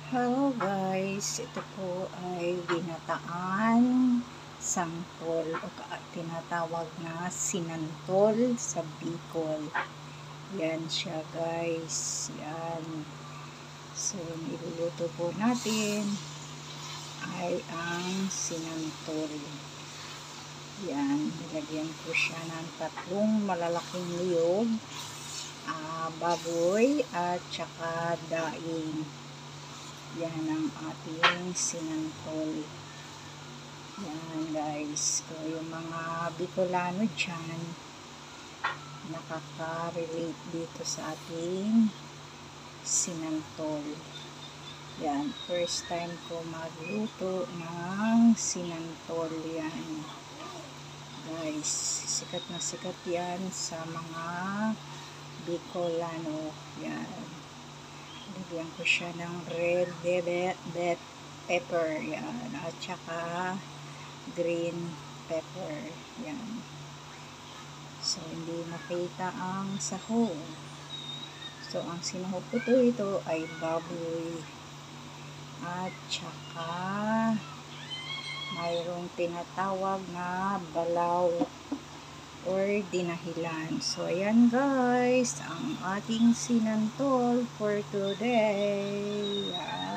Hello guys, ito po ay ginataan sangtol o tinatawag na sinantol sa Bicol. Yan siya guys, yan. So, niluluto po natin ay ang sinantol. Yan, nilagyan ko siya ng 3 malalaking niyog, baboy at saka daing. Yan ang ating sinantol. Yan guys. So, yung mga Bicolano dyan, nakaka-relate dito sa ating sinantol. Yan. First time ko magluto ng sinantol. Yan. Guys, sikat na sikat yan sa mga Bicolano. Yan. Lagyan ko siya ng red bell pepper, yan, at saka green pepper, yan. So, hindi makita ang sahog. So, ang sinahog ko ito ay baboy at saka mayroong tinatawag na balaw or dinahilan. So, ayan guys, ang ating sinantol for today. Yan.